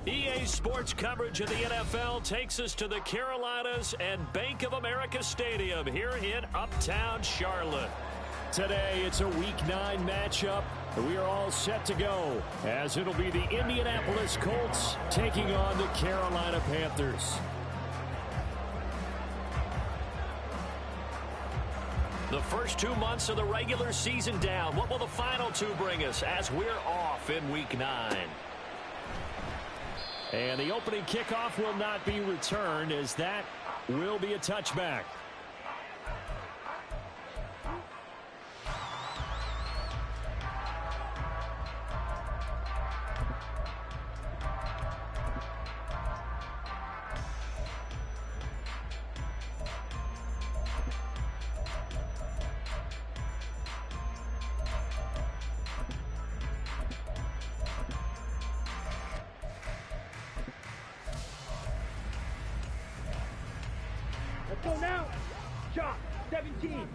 EA Sports coverage of the NFL takes us to the Carolinas and Bank of America Stadium here in Uptown Charlotte. Today, it's a Week 9 matchup. We are all set to go, as it'll be the Indianapolis Colts taking on the Carolina Panthers. The first 2 months of the regular season down. What will the final 2 bring us as we're off in Week 9? And the opening kickoff will not be returned, as that will be a touchback. Let's go now. Shot. 17.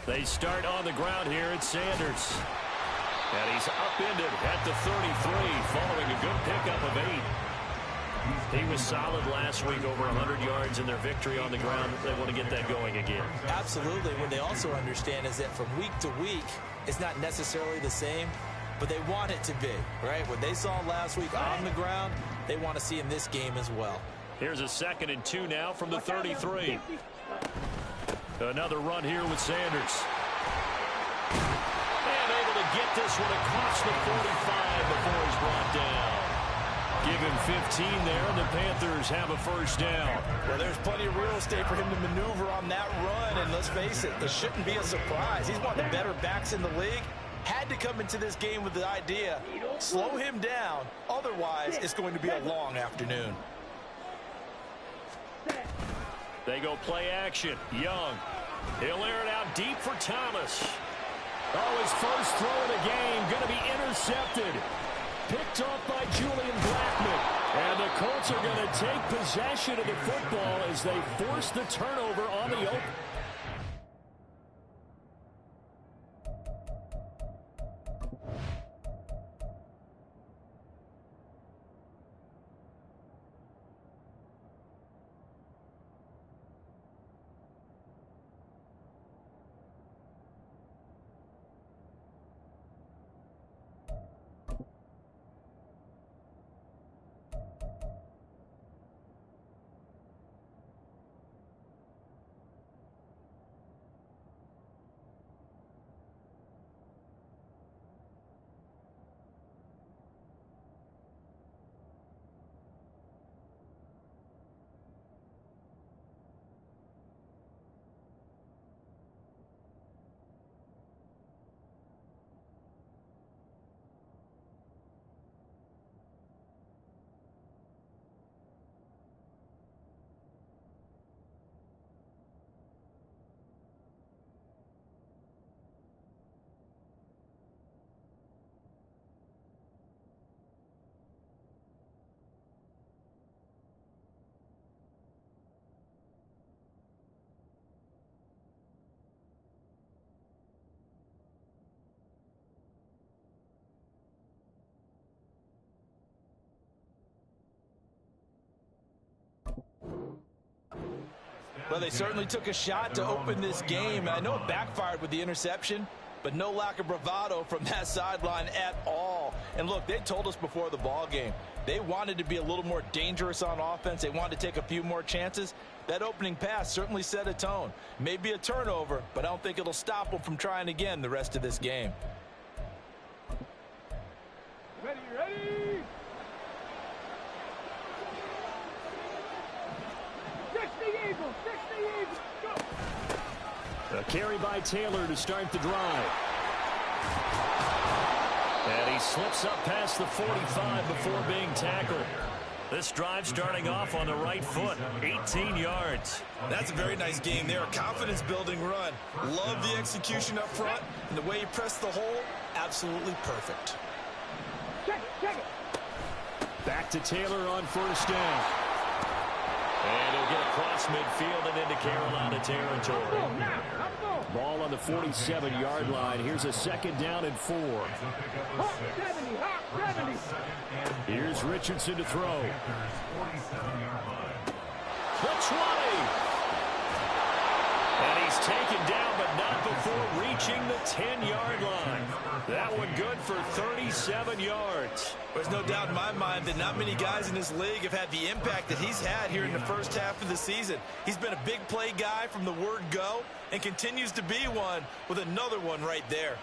They start on the ground here at Sanders. And he's upended at the 33 following a good pickup of 8. He was solid last week, over 100 yards in their victory on the ground. They want to get that going again. Absolutely. What they also understand is that from week to week, it's not necessarily the same, but they want it to be, right? What they saw last week on the ground, they want to see in this game as well. Here's a 2nd and 2 now from the 33. Another run here with Sanders. And able to get this one across the 45 before he's brought down. Give him 15 there, and the Panthers have a first down. Well, there's plenty of real estate for him to maneuver on that run, and let's face it, this shouldn't be a surprise. He's one of the better backs in the league. Had to come into this game with the idea, slow him down, otherwise it's going to be a long afternoon. They go play action. Young. He'll air it out deep for Thomas. Oh, his first throw of the game going to be intercepted. Picked off by Julian Blackman. And the Colts are going to take possession of the football as they force the turnover on the open. Well, they certainly took a shot to open this game, and I know it backfired with the interception, but no lack of bravado from that sideline at all. And look, they told us before the ball game, they wanted to be a little more dangerous on offense. They wanted to take a few more chances. That opening pass certainly set a tone. Maybe a turnover, but I don't think it'll stop them from trying again the rest of this game. Ready. A carry by Taylor to start the drive. And he slips up past the 45 before being tackled. This drive starting off on the right foot, 18 yards. That's a very nice game there. A confidence-building run. Love the execution up front, and the way he pressed the hole, absolutely perfect. Check it. Back to Taylor on first down. And he'll get across midfield and into Carolina territory. Ball on the 47-yard line. Here's a second down and 4. Hot 70, hot 70. Here's Richardson to throw. The 20. And he's taken down, but not before reaching the 10-yard line. That one good for 37 yards. There's no doubt in my mind that not many guys in this league have had the impact that he's had here in the first half of the season. He's been a big play guy from the word go and continues to be one with another one right there.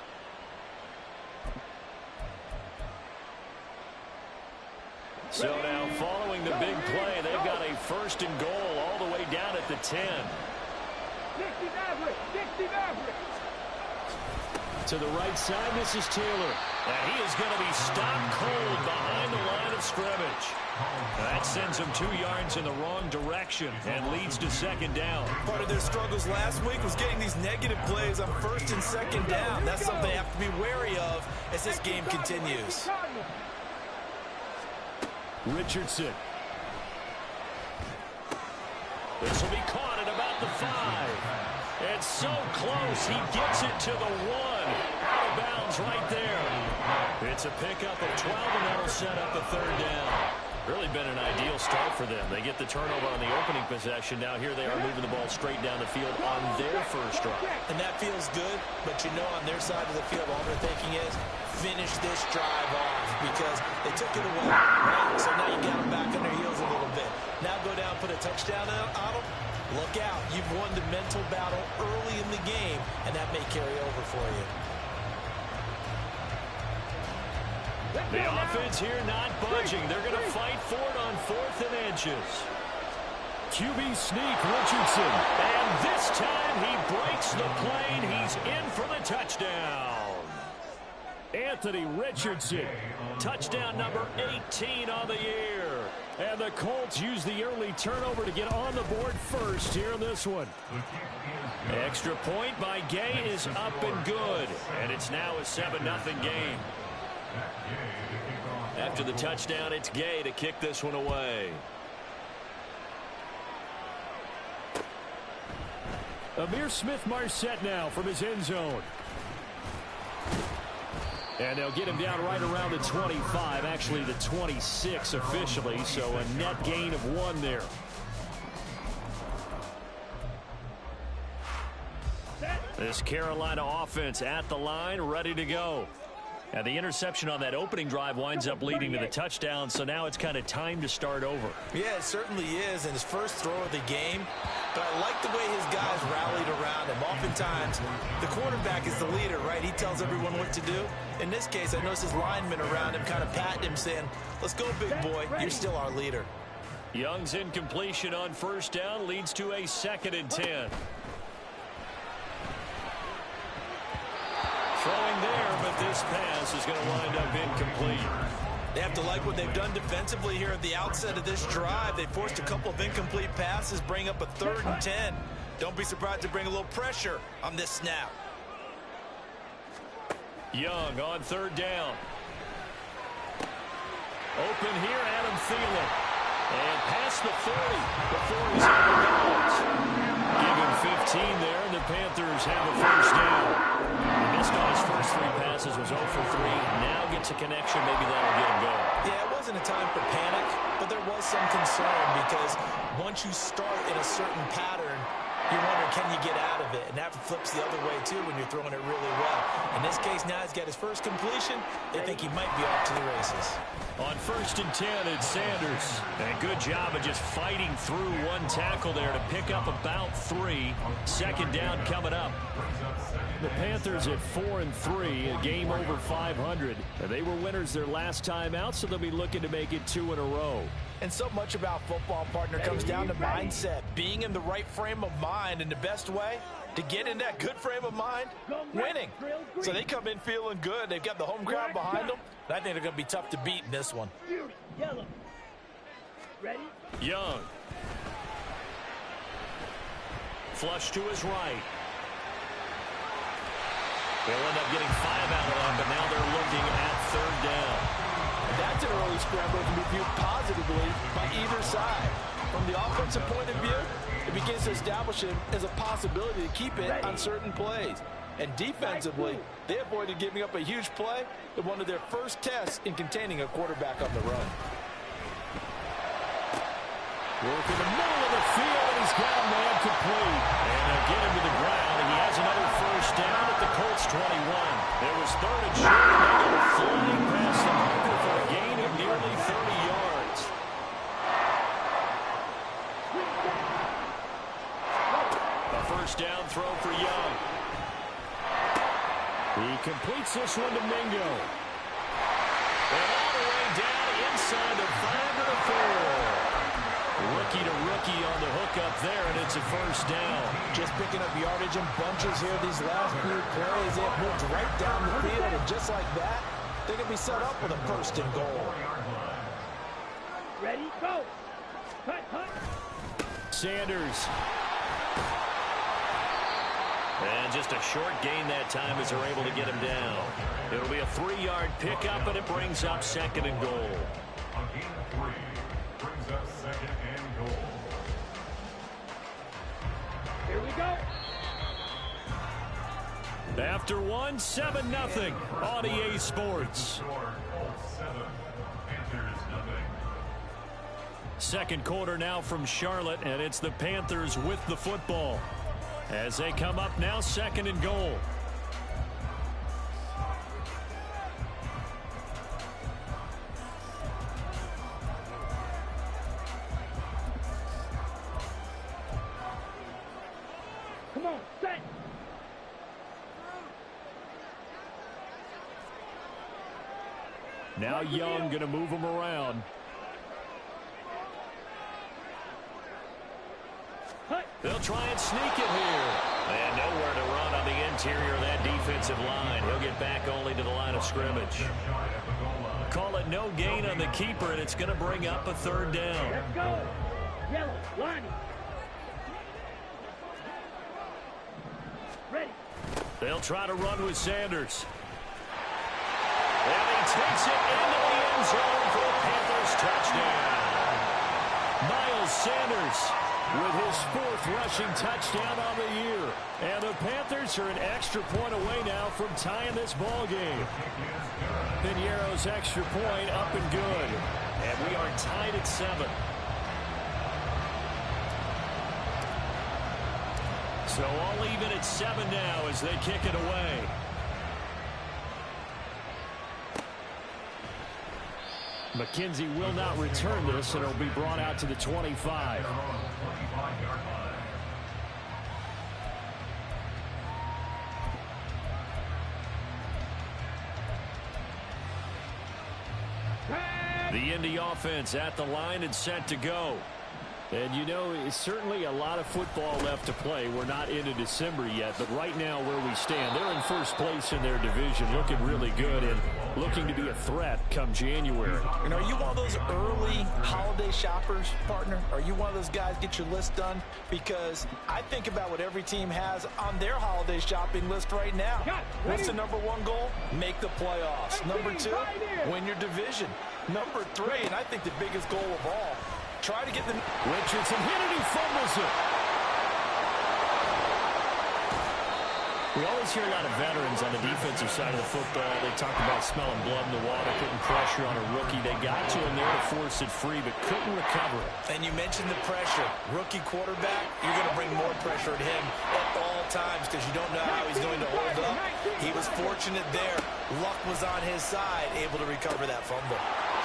So now following the big play, they've got a first and goal all the way down at the 10. 60 Maverick. To the right side, this is Taylor. And he is going to be stopped cold behind the line of scrimmage. That sends him 2 yards in the wrong direction and leads to second down. Part of their struggles last week was getting these negative plays on first and second down. That's something they have to be wary of as this game continues. Richardson. This will be caught at about the 5. It's so close. He gets it to the 1. Out of bounds right there. It's a pickup of 12, and that'll set up a third down. Really been an ideal start for them. They get the turnover on the opening possession. Now here they are moving the ball straight down the field on their first drive. And that feels good, but you know on their side of the field, all they're thinking is finish this drive off because they took it away. Right? So now you got them back on their heels a little bit. Now go down, put a touchdown on them. Look out. You've won the mental battle early in the game, and that may carry over for you. The offense here not budging. They're going to fight for it on 4th and inches. QB sneak, Richardson. And this time he breaks the plane. He's in for the touchdown. Anthony Richardson. Touchdown number 18 on the year. And the Colts use the early turnover to get on the board first here in this one. Extra point by Gay is up and good. And it's now a 7-0 game. After the touchdown, it's Gay to kick this one away. Amir Smith-Marset now from his end zone. And they'll get him down right around the 25, actually the 26 officially, so a net gain of 1 there. This Carolina offense at the line, ready to go. And the interception on that opening drive winds up leading to the touchdown, so now it's kind of time to start over. Yeah, it certainly is, and his first throw of the game. But I like the way his guys rallied around him. Oftentimes, the quarterback is the leader, right? He tells everyone what to do. In this case, I noticed his linemen around him kind of patting him, saying, let's go, big boy. You're still our leader. Young's incompletion on first down leads to a 2nd and 10. Throwing there, but this pass is going to wind up incomplete. They have to like what they've done defensively here at the outset of this drive. They forced a couple of incomplete passes, bring up a 3rd and 10. Don't be surprised to bring a little pressure on this snap. Young on 3rd down. Open here, Adam Thielen. And past the 40 before he's out of bounds. Give him 15 there, and the Panthers have a first down. He missed on his first 3 passes, was 0 for 3. Now gets a connection. Maybe that'll get him going. Yeah, it wasn't a time for panic, but there was some concern because once you start in a certain pattern, you're wondering, can you get out of it? And that flips the other way, too, when you're throwing it really well. In this case, now he's got his first completion. They think he might be off to the races. On 1st and 10, it's Sanders. And a good job of just fighting through 1 tackle there to pick up about 3. 2nd down coming up. The Panthers at 4-3, a game over 500. They were winners their last time out, so they'll be looking to make it 2 in a row. And so much about football, partner, comes down to mindset, being in the right frame of mind. And the best way to get in that good frame of mind, winning. So they come in feeling good. They've got the home crowd behind them. I think they're going to be tough to beat in this one. Ready? Young. Flush to his right. They'll end up getting 5 out of that, but now they're looking at third down. That's an early scramble that can be viewed positively by either side. From the offensive point of view, it begins to establish it as a possibility to keep it on certain plays. And defensively, they avoided giving up a huge play in one of their first tests in containing a quarterback on the run. Work in the middle of the field, and he's got a man complete. And they'll get him to the ground, and he has another first down at the Colts 21. It was third and short, and they go flying past the marker for a gain of nearly 30 yards. A first down throw for Young. He completes this one to Mingo. And all the way down inside the 5 to the 4. Rookie to rookie on the hook up there, and it's a first down. Just picking up yardage in bunches here these last few plays. They have moved right down the field, and just like that, they can be set up with a first and goal. Ready? Go! Cut, cut! Sanders. And just a short gain that time as they're able to get him down. It'll be a 3-yard pickup, and it brings up second and goal. A gain of 3 brings up second and goal. Here we go! After one, 7-0 on EA Sports. Second quarter now from Charlotte, and it's the Panthers with the football. As they come up now, second and goal. Come on, set! Now Young going to move him around. They'll try and sneak it here. And nowhere to run on the interior of that defensive line. He'll get back only to the line of scrimmage. Call it no gain on the keeper, and it's going to bring up a third down. Let's go! Yellow, Lonnie. Ready. They'll try to run with Sanders. And he takes it into the end zone for a Panthers touchdown. Miles Sanders with his 4th rushing touchdown on the year. And the Panthers are an extra point away now from tying this ball game. Piniero's extra point up and good. And we are tied at 7. So all even at 7 now as they kick it away. McKenzie will not return this, and it'll be brought out to the 25. The Indy offense at the line and set to go. And, you know, it's certainly a lot of football left to play. We're not into December yet, but right now where we stand, they're in first place in their division, looking really good and looking to be a threat come January. And are you one of those early holiday shoppers, partner? Are you one of those guys get your list done? Because I think about what every team has on their holiday shopping list right now. What's the #1 goal? Make the playoffs. #2, win your division. #3, and I think the biggest goal of all, try to get the... Richardson hit it, he fumbles it. We always hear a lot of veterans on the defensive side of the football. They talk about smelling blood in the water, putting pressure on a rookie. They got to him there to force it free, but couldn't recover it. And you mentioned the pressure. Rookie quarterback, you're going to bring more pressure at him at all times because you don't know how he's going to hold up. He was fortunate there. Luck was on his side, able to recover that fumble.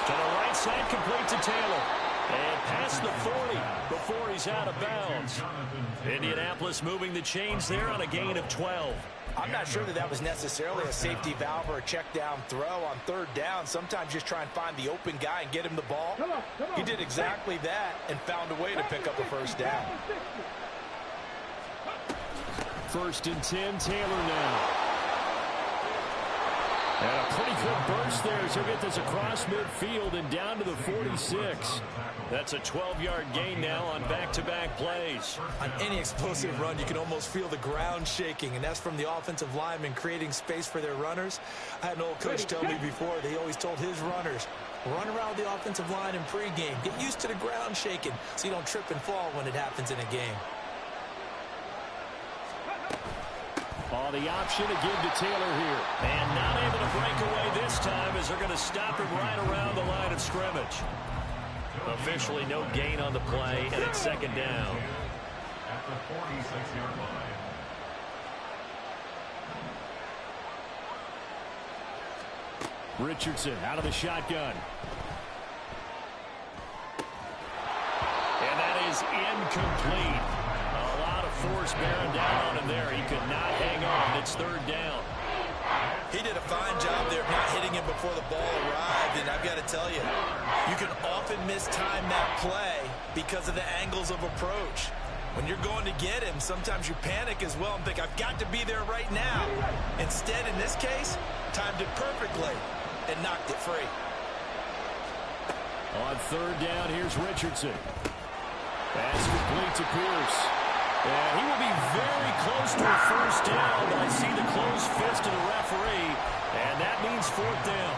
To the right side, complete to Taylor. And past the 40 before he's out of bounds. Indianapolis moving the chains there on a gain of 12. I'm not sure that was necessarily a safety valve or a check down throw on 3rd down. Sometimes just try and find the open guy and get him the ball. He did exactly that and found a way to pick up a first down. 1st and 10, Taylor now. And a pretty good burst there as he'll get this across midfield and down to the 46. That's a 12-yard gain now on back-to-back plays. On any explosive run, you can almost feel the ground shaking, and that's from the offensive linemen creating space for their runners. I had an old coach tell me before, they always told his runners, run around the offensive line in pregame. Get used to the ground shaking so you don't trip and fall when it happens in a game. Oh, the option to give to Taylor here. And not able to break away this time as they're going to stop him right around the line of scrimmage. Officially no gain on the play, and it's second down. At the 46-yard line. Richardson out of the shotgun. And that is incomplete. A lot of force bearing down on him there. He could not hang on. It's third down. He did a fine job there of not hitting him before the ball arrived, and I've got to tell you, you can often mistime that play because of the angles of approach. When you're going to get him, sometimes you panic as well and think, I've got to be there right now. Instead, in this case, timed it perfectly and knocked it free. On third down, here's Richardson. Pass complete to Pierce. And he will be very close to a first down, but I see the closed fist of the referee, and that means fourth down.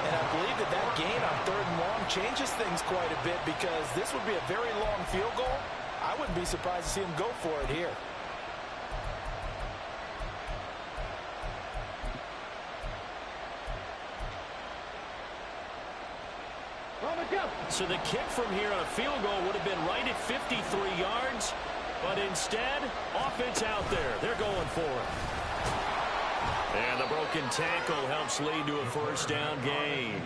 And I believe that that gain on third and long changes things quite a bit because this would be a very long field goal. I wouldn't be surprised to see him go for it here. So the kick from here on a field goal would have been right at 53 yards, but instead, offense out there. They're going for it. And the broken tackle helps lead to a first down gain.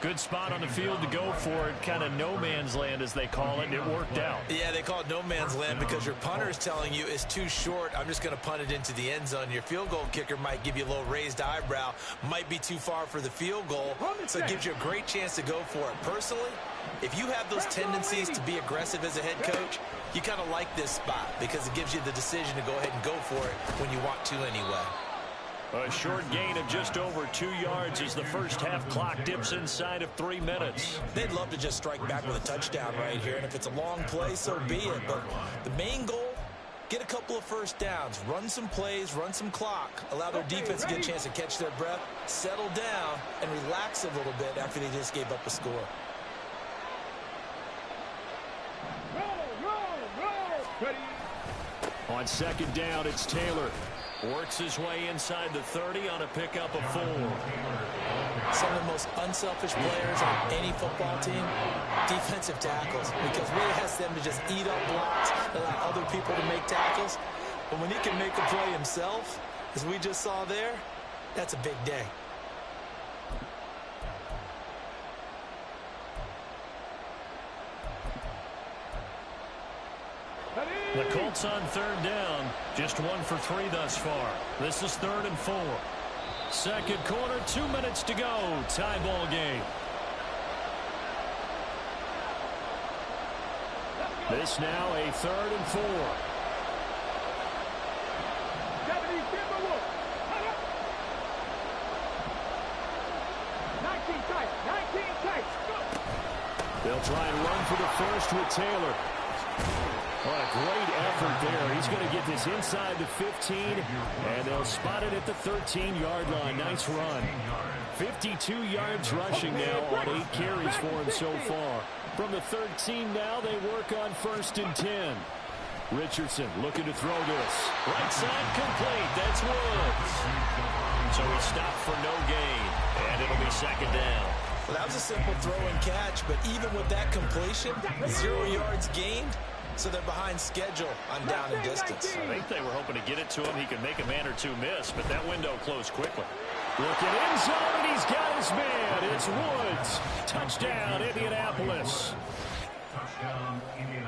Good spot on the field to go for it. Kind of no man's land, as they call it. It worked out. Yeah, they call it no man's land because your punter is telling you it's too short. I'm just going to punt it into the end zone. Your field goal kicker might give you a little raised eyebrow. Might be too far for the field goal. So it gives you a great chance to go for it. Personally, if you have those tendencies to be aggressive as a head coach, you kind of like this spot because it gives you the decision to go ahead and go for it when you want to anyway. A short gain of just over 2 yards as the first half clock dips inside of 3 minutes. They'd love to just strike back with a touchdown right here, and if it's a long play, so be it. But the main goal, get a couple of first downs, run some plays, run some clock, allow their defense to get a chance to catch their breath, settle down, and relax a little bit after they just gave up a score. On second down, it's Taylor. Works his way inside the 30 on a pickup of 4. Some of the most unselfish players on any football team, defensive tackles, because really has them to just eat up blocks, allow other people to make tackles. But when he can make a play himself, as we just saw there, that's a big day. The Colts on third down, just 1 for 3 thus far. This is 3rd and 4. Second quarter, 2 minutes to go. Tie ball game. This now a 3rd and 4. 19 tight. They'll try and run for the first with Taylor. What a great effort there. He's going to get this inside the 15, and they'll spot it at the 13-yard line. Nice run. 52 yards rushing now on 8 carries for him so far. From the 13 now, they work on 1st and 10. Richardson looking to throw this. Right side complete. That's Woods. So he stopped for no gain, and it'll be second down. Well, that was a simple throw and catch, but even with that completion, 0 yards gained, so they're behind schedule on down and distance. I think they were hoping to get it to him. He could make a man or two miss, but that window closed quickly. Look at end zone, and he's got his man. It's Woods. Touchdown, Indianapolis.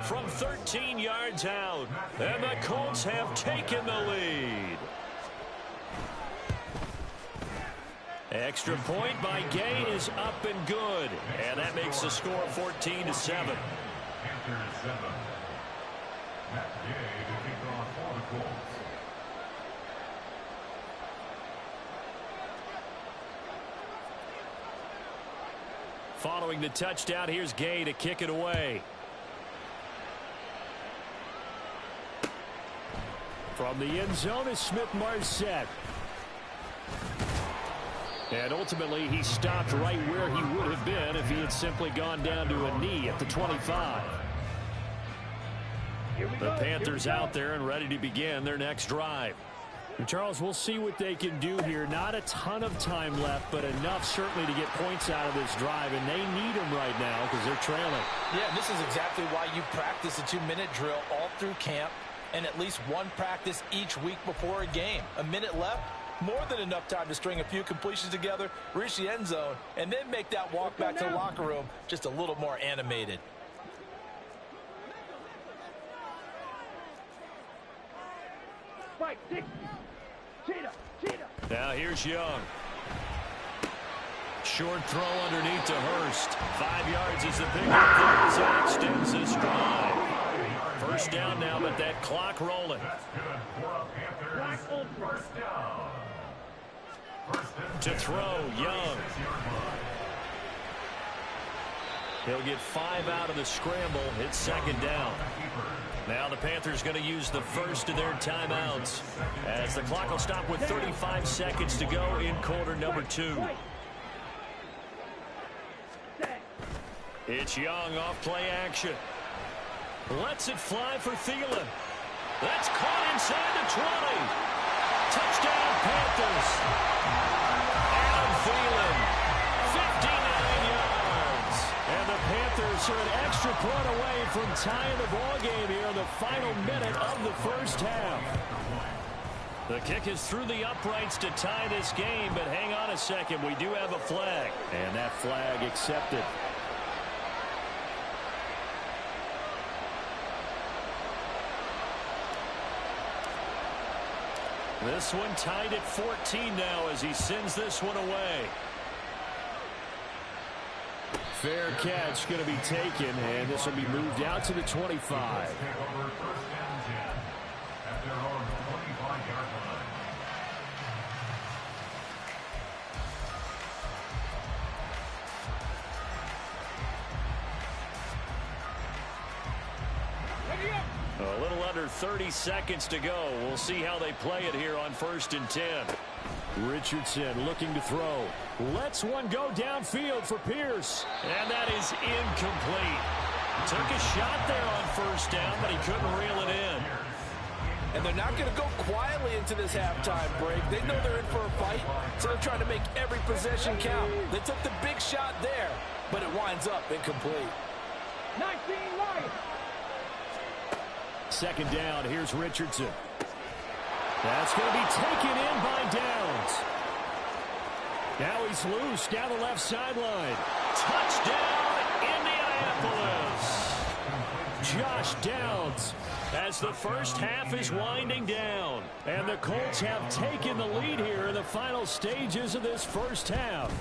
From 13 yards out, and the Colts have taken the lead. Extra point by Gay is up and good, and that makes the score 14-7. Panthers 7. Matt Gay to kick off for the Colts. Following the touchdown, here's Gay to kick it away. From the end zone is Smith-Marset. And ultimately, he stopped right where he would have been if he had simply gone down to a knee at the 25. The Panthers out there and ready to begin their next drive. And Charles, we'll see what they can do here. Not a ton of time left, but enough certainly to get points out of this drive, and they need them right now because they're trailing. Yeah, this is exactly why you practice a 2-minute drill all through camp and at least one practice each week before a game. A minute left, more than enough time to string a few completions together, reach the end zone, and then make that walk back to the locker room just a little more animated. Spike, six. Cheetah. Now here's Young. Short throw underneath to Hurst. 5 yards is the pickup there as that extends this drive. First down now, but that clock rolling. To throw, Young. He'll get 5 out of the scramble. It's second down. Now the Panthers going to use the first of their timeouts as the clock will stop with 35 seconds to go in quarter number 2. It's Young off play action. Lets it fly for Thielen. That's caught inside the 20. Touchdown Panthers. Adam Thielen, 59 yards. And the Panthers are an extra point away from tying the ball game here in the final minute of the first half. The kick is through the uprights to tie this game, but hang on a second. We do have a flag. And that flag accepted. This one tied at 14 now as he sends this one away. Fair catch going to be taken, and this will be moved out to the 25. A little under 30 seconds to go. We'll see how they play it here on 1st and 10. Richardson looking to throw. Lets one go downfield for Pierce. And that is incomplete. Took a shot there on first down, but he couldn't reel it in. And they're not going to go quietly into this halftime break. They know they're in for a fight, so they're trying to make every possession count. They took the big shot there, but it winds up incomplete. 19 Lions. Second down, here's Richardson. That's going to be taken in by Downs. Now he's loose down the left sideline. Touchdown, Indianapolis. Josh Downs as the first half is winding down. And the Colts have taken the lead here in the final stages of this first half.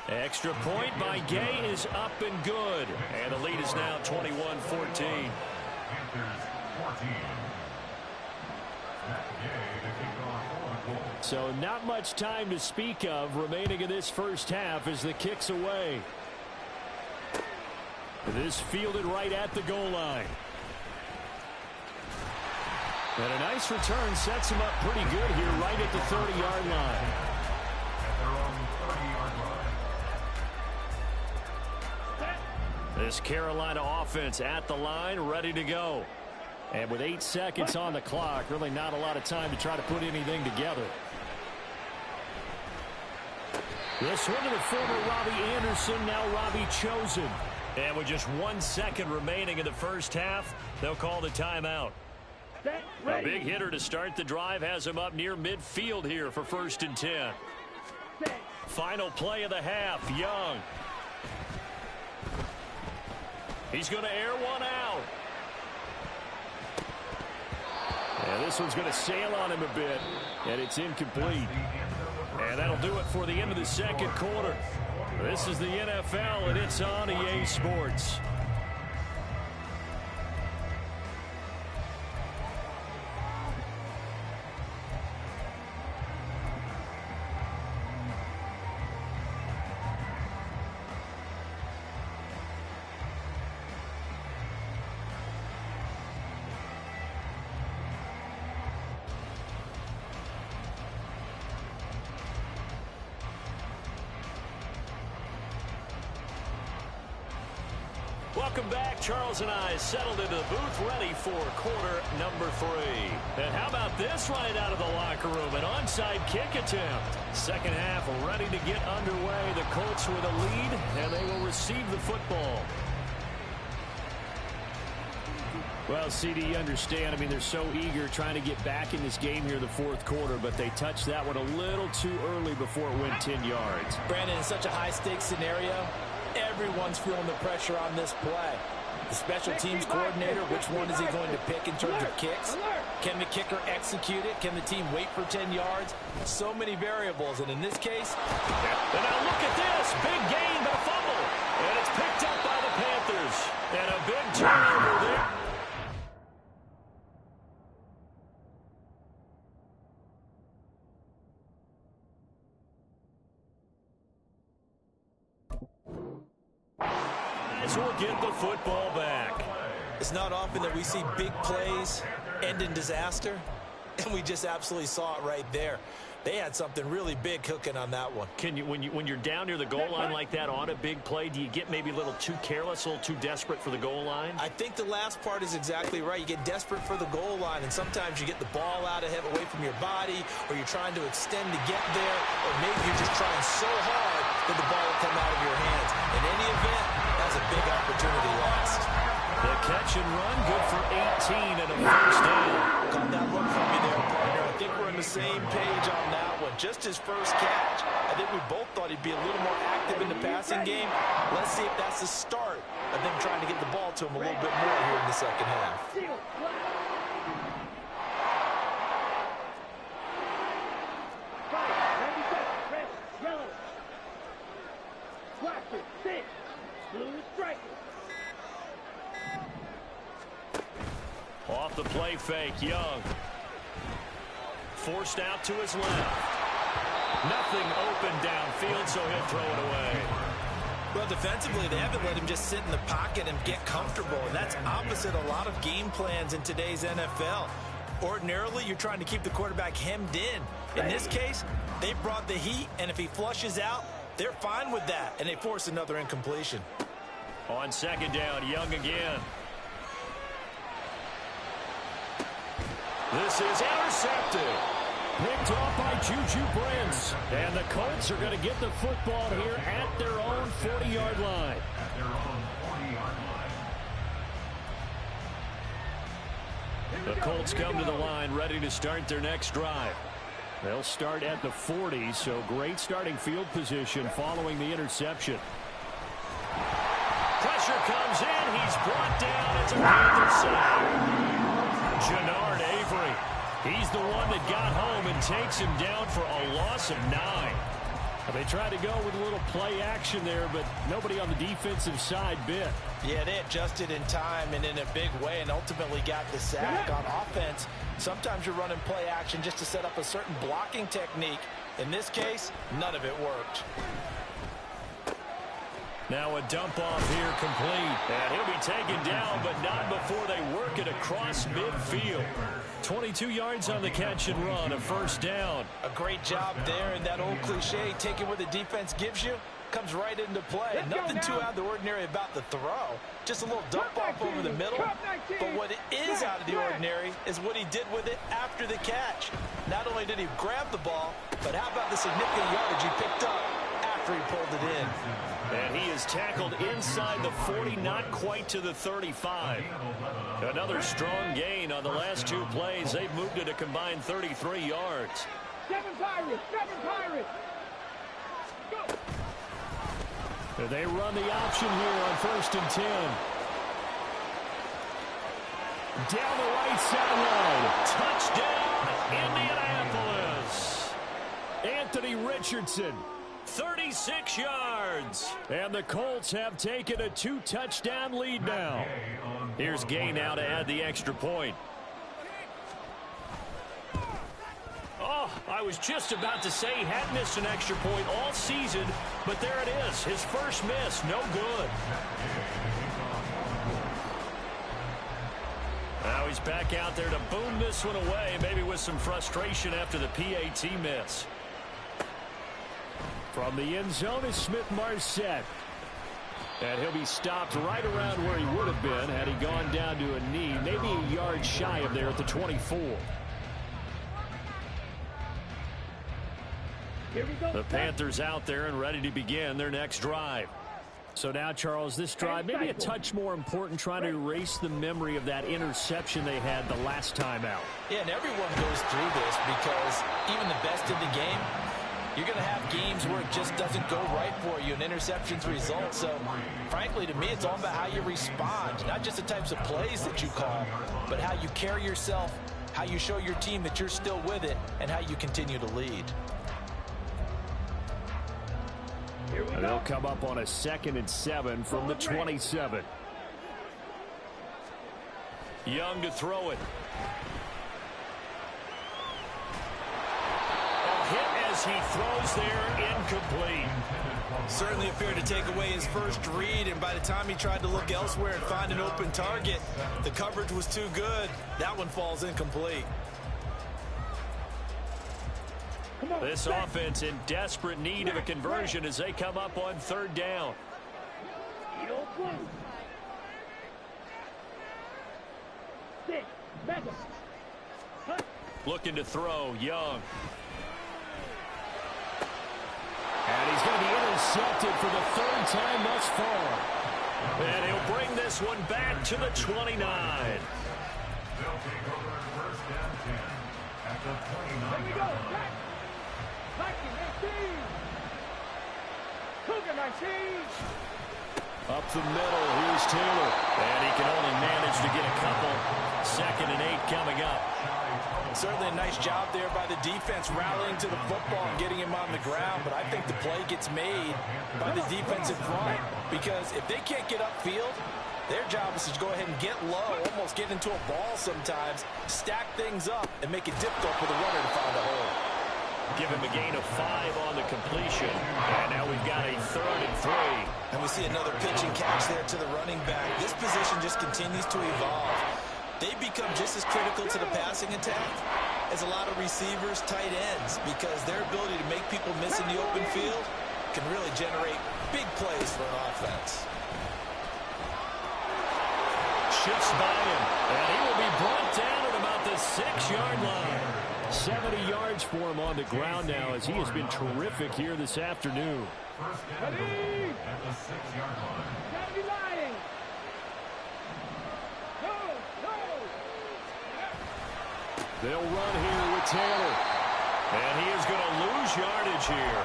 Extra point by Gay is up and good. And the lead is now 21-14. So not much time to speak of remaining in this first half as the kick's away. This fielded right at the goal line. And a nice return sets him up pretty good here right at the 30-yard line. This Carolina offense at the line, ready to go. And with 8 seconds on the clock, really not a lot of time to try to put anything together. This one to the former Robbie Anderson, now Robbie Chosen. And with just 1 second remaining in the first half, they'll call the timeout. A big hitter to start the drive has him up near midfield here for 1st and 10. Final play of the half, Young. He's going to air one out. And this one's going to sail on him a bit, and it's incomplete. And that'll do it for the end of the second quarter. This is the NFL, and it's on EA Sports. Welcome back. Charles and I settled into the booth, ready for quarter number 3. And how about this right out of the locker room? An onside kick attempt. Second half ready to get underway. The Colts with a lead, and they will receive the football. Well, CD, you understand. I mean, they're so eager trying to get back in this game here in the fourth quarter, but they touched that one a little too early before it went 10 yards. Brandon, in such a high-stakes scenario, everyone's feeling the pressure on this play. The special teams coordinator, which one is he going to pick in terms of kicks? Can the kicker execute it? Can the team wait for 10 yards? So many variables, and in this case... And now look at this. Big gain, but a fumble. And it's picked up by the Panthers. And a big turnover there. We'll get the football back. It's not often that we see big plays end in disaster, and we just absolutely saw it right there. They had something really big cooking on that one. Can you, when you're down near the goal line like that on a big play, do you get maybe a little too careless, a little too desperate for the goal line? I think the last part is exactly right. You get desperate for the goal line, and sometimes you get the ball out ahead, away from your body, or you're trying to extend to get there, or maybe you're just trying so hard that the ball will come out of your hands. In any event, that's a big opportunity lost. The catch and run, good for 18 and a first down. Caught that look from me there, partner. I think we're on the same page on that one. Just his first catch. I think we both thought he'd be a little more active in the passing game. Let's see if that's the start of them trying to get the ball to him a little bit more here in the second half. Off the play fake, Young. Forced out to his left. Nothing open downfield, so he'll throw it away. Well, defensively, they haven't let him just sit in the pocket and get comfortable, and that's opposite a lot of game plans in today's NFL. Ordinarily, you're trying to keep the quarterback hemmed in. In this case, they brought the heat, and if he flushes out, they're fine with that, and they force another incompletion. On second down, Young again. This is intercepted. Picked off by Juju Brents. And the Colts are going to get the football here at their own 40-yard line. The Colts come to the line ready to start their next drive. They'll start at the 40, so great starting field position following the interception. Pressure comes in. He's brought down. It's a Panther side. Jannard Avery. He's the one that got home and takes him down for a loss of 9. They tried to go with a little play action there, but nobody on the defensive side bit. Yeah, they adjusted in time and in a big way and ultimately got the sack. On offense, sometimes you're running play action just to set up a certain blocking technique. In this case, none of it worked. Now a dump off here complete. And he'll be taken down, but not before they work it across midfield. 22 yards on the catch and run, a first down. A great job there, and that old cliche, taking what the defense gives you, comes right into play. Nothing too out of the ordinary about the throw. Just a little dump off over the middle. But what is out of the ordinary is what he did with it after the catch. Not only did he grab the ball, but how about the significant yardage he picked up after he pulled it in. And he is tackled inside the 40, not quite to the 35. Another strong gain on the last two plays. They've moved it a combined 33 yards. Seven Pirates! Go! They run the option here on 1st and 10. Down the right sideline. Touchdown, Indianapolis. Anthony Richardson. 36 yards. And the Colts have taken a 2-touchdown lead now. Here's Gay now to add the extra point. Oh, I was just about to say he hadn't missed an extra point all season, but there it is. His first miss, no good. Now he's back out there to boom this one away, maybe with some frustration after the PAT miss. From the end zone is Smith-Marset. And he'll be stopped right around where he would have been had he gone down to a knee, maybe a yard shy of there at the 24. Here we go. The Panthers out there and ready to begin their next drive. So now, Charles, this drive maybe a touch more important, trying to erase the memory of that interception they had the last time out. Yeah, and everyone goes through this because even the best in the game, you're going to have games where it just doesn't go right for you, and interceptions result. So, frankly, to me, it's all about how you respond, not just the types of plays that you call, but how you carry yourself, how you show your team that you're still with it, and how you continue to lead. They'll come up on a 2nd and 7 from the 27. Young to throw it. A hit as he throws there, incomplete. Certainly appeared to take away his first read, and by the time he tried to look elsewhere and find an open target, the coverage was too good. That one falls incomplete. This offense in desperate need of a conversion as they come up on 3rd down. Looking to throw, Young. And he's going to be intercepted for the 3rd time thus far. And he'll bring this one back to the 29. They'll take over 1st and 10 at the 29. Here we go. Back. 19. Cougar 19. Up the middle, here's Taylor. And he can only manage to get a couple. 2nd and 8 coming up. Certainly a nice job there by the defense rallying to the football and getting him on the ground, but I think the play gets made by the defensive front because if they can't get upfield, their job is to go ahead and get low, almost get into a ball sometimes, stack things up, and make it difficult for the runner to find a hole. Give him a gain of 5 on the completion. And now we've got a 3rd and 3. And we see another pitch and catch there to the running back. This position just continues to evolve. They become just as critical to the passing attack as a lot of receivers, tight ends, because their ability to make people miss in the open field can really generate big plays for an offense. Shifts by him, and he will be brought down at about the 6-yard line. 70 yards for him on the ground now as he has been terrific here this afternoon. 1st and goal at the 6-yard line. Gotta be lying. They'll run here with Taylor. And he is going to lose yardage here.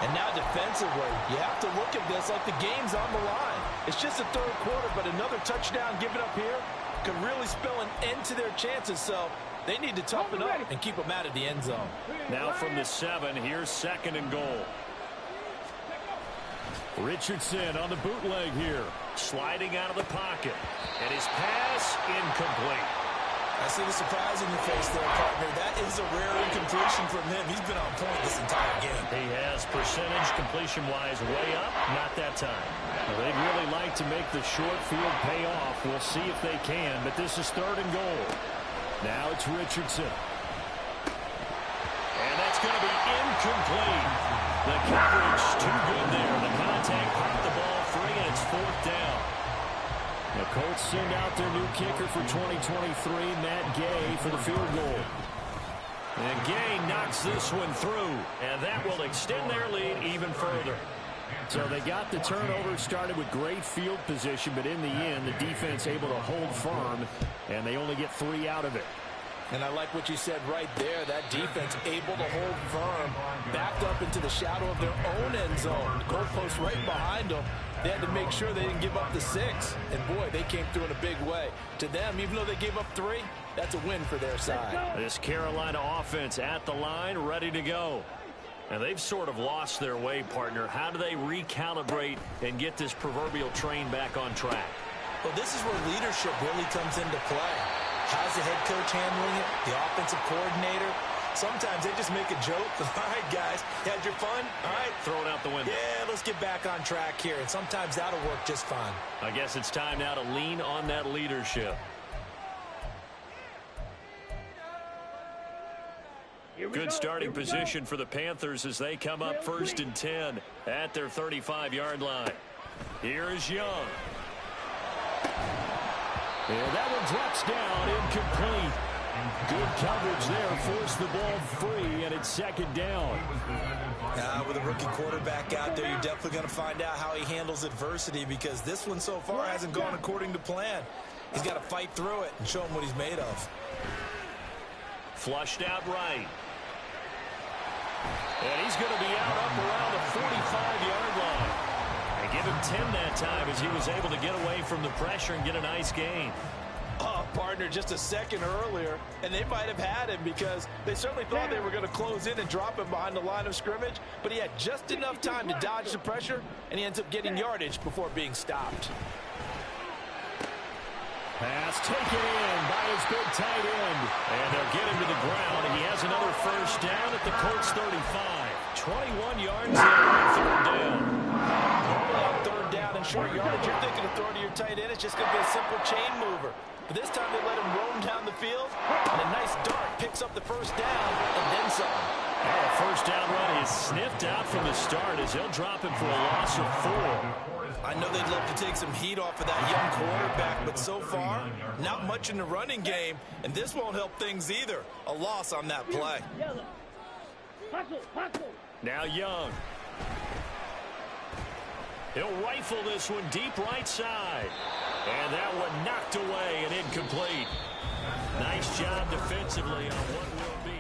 And now defensively, you have to look at this like the game's on the line. It's just the 3rd quarter, but another touchdown given up here could really spell an end to their chances. So they need to toughen up and keep them out of the end zone. Now from the 7, here's 2nd and goal. Richardson on the bootleg here. Sliding out of the pocket. And his pass incomplete. I see the surprise in your face there, partner. That is a rare incompletion from him. He's been on point this entire game. He has percentage completion-wise way up. Not that time. Well, they'd really like to make the short field pay off. We'll see if they can, but this is 3rd and goal. Now it's Richardson. And that's going to be incomplete. The coverage too good there. The contact popped the ball free, and it's 4th down. The Colts send out their new kicker for 2023, Matt Gay, for the field goal. And Gay knocks this one through, and that will extend their lead even further. So they got the turnover started with great field position, but in the end, the defense able to hold firm, and they only get 3 out of it. And I like what you said right there. That defense able to hold firm, backed up into the shadow of their own end zone. The goalpost right behind them. They had to make sure they didn't give up the 6. And, boy, they came through in a big way. To them, even though they gave up 3, that's a win for their side. This Carolina offense at the line, ready to go. And they've sort of lost their way, partner. How do they recalibrate and get this proverbial train back on track? Well, this is where leadership really comes into play. How's the head coach handling it? The offensive coordinator? Sometimes they just make a joke. All right, guys, you had your fun? All right. Throw it out the window. Yeah, let's get back on track here. And sometimes that'll work just fine. I guess it's time now to lean on that leadership. Good starting position for the Panthers as they come up 1st and 10 at their 35-yard line. Here is Young. And that one drops down, incomplete. Good coverage there, forced the ball free, and it's second down. With a rookie quarterback out there, you're definitely going to find out how he handles adversity, because this one so far hasn't gone according to plan. He's got to fight through it and show him what he's made of. Flushed out right. And he's going to be out up around the 45-yard line. They give him 10 that time as he was able to get away from the pressure and get a nice gain. Oh, partner, just a second earlier, and they might have had him because they certainly thought they were going to close in and drop him behind the line of scrimmage, but he had just enough time to dodge the pressure, and he ends up getting yardage before being stopped. Pass taken in by his big tight end. And they'll get him to the ground. And he has another first down at the Colts 35. 21 yards there on third down. Normally on third down and short yardage, you're thinking of throwing to your tight end. It's just going to be a simple chain mover. But this time they let him roam down the field. And a nice dart picks up the first down and then some. And the first down run is sniffed out from the start as he'll drop him for a loss of 4. I know they'd love to take some heat off of that young quarterback, but so far, not much in the running game, and this won't help things either. A loss on that play. Now Young. He'll rifle this one deep right side. And that one knocked away and incomplete. Nice job defensively on what will be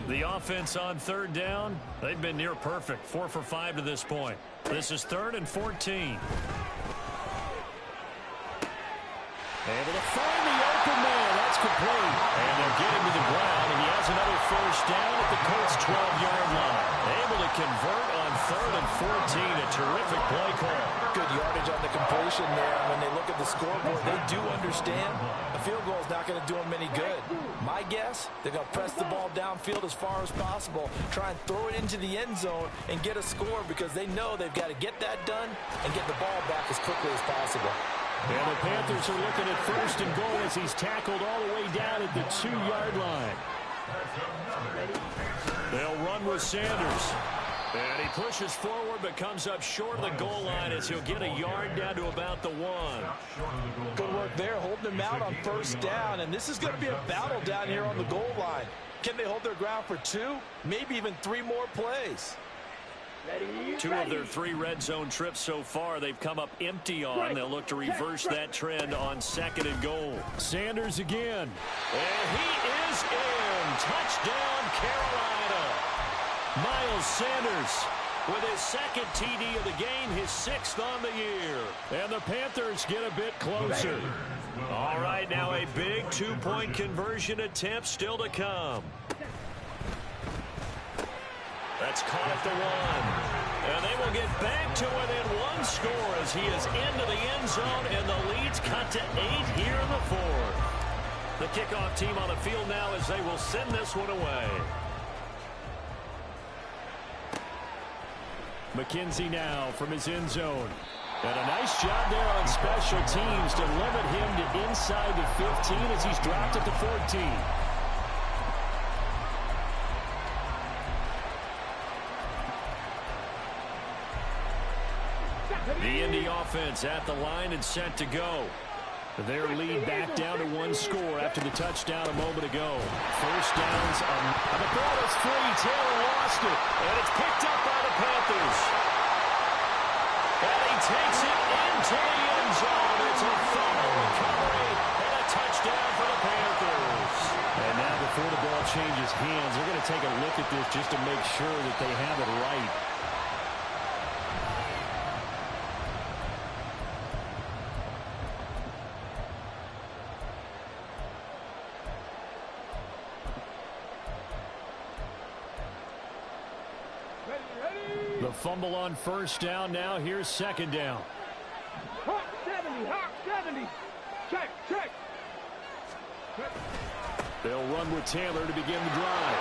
the offense on third down. They've been near perfect. 4 for 5 to this point. This is 3rd and 14. Able to find the open man. That's complete. And they'll get him to the ground, and he has another first down at the Colts' 12-yard line. Able to convert on 3rd and 14. A terrific play call. Good yardage on the completion there. When they look at the scoreboard, they do understand a field goal is not going to do them any good. My guess, they're going to press the ball downfield as far as possible, try and throw it into the end zone and get a score, because they know they've got to get that done and get the ball back as quickly as possible. And the Panthers are looking at 1st and goal as he's tackled all the way down at the 2-yard line. They'll run with Sanders. And he pushes forward but comes up short of the goal line as he'll get a yard down to about the 1. Good work there, holding him out on first down. And this is going to be a battle down here on the goal line. Can they hold their ground for 2, maybe even 3 more plays? 2 of their 3 red zone trips so far they've come up empty on. They'll look to reverse that trend on 2nd and goal. Sanders again. And he is in. Touchdown, Carolina. Miles Sanders with his 2nd TD of the game, his 6th on the year. And the Panthers get a bit closer. All right, now a big 2-point conversion attempt still to come. That's caught at the 1. And they will get back to within 1 score as he is into the end zone, and the lead's cut to 8 here in the 4th. The kickoff team on the field now as they will send this one away. McKenzie now from his end zone. And a nice job there on special teams to limit him to inside the 15 as he's dropped at the 14. The Indy offense at the line and set to go. Their lead back down to 1 score after the touchdown a moment ago. First downs. The ball is free. Taylor lost it. And it's picked up by the Panthers. And he takes it into the end zone. It's a fumble recovery and a touchdown for the Panthers. And now before the ball changes hands, they're going to take a look at this just to make sure that they have it right. The fumble on first down. Now here's 2nd down. Hawk 70, Hawk 70. Check. They'll run with Taylor to begin the drive.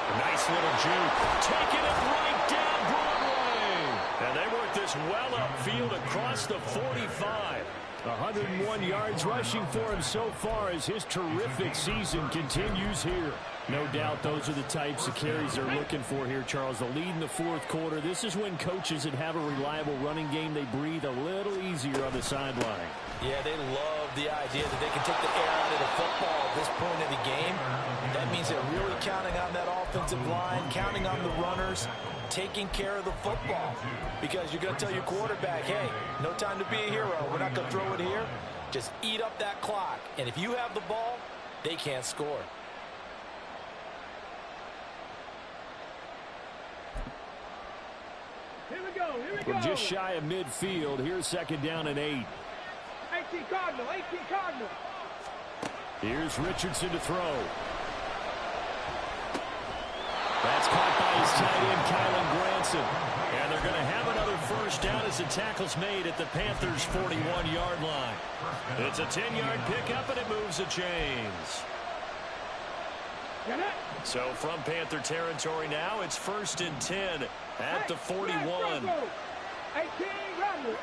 A nice little juke. Taking it right down Broadway. And they work this well upfield across the 45. 101 yards rushing for him so far as his terrific season continues here. No doubt those are the types of carries they're looking for here, Charles. The lead in the fourth quarter. This is when coaches that have a reliable running game, they breathe a little easier on the sideline. Yeah, they love the idea that they can take the air out of the football at this point in the game. That means they're really counting on that offensive line, counting on the runners, taking care of the football. Because you're going to tell your quarterback, hey, no time to be a hero. We're not going to throw it here. Just eat up that clock. And if you have the ball, they can't score. Here we go. From just shy of midfield, here's second down and 8. 18 Cardinal. Here's Richardson to throw. That's caught by his tight end, Kylan Granson. And they're going to have another first down as the tackle's made at the Panthers' 41-yard line. It's a 10-yard pickup, and it moves the chains. So from Panther territory now, it's 1st and 10 at the 41. 18 Rattler.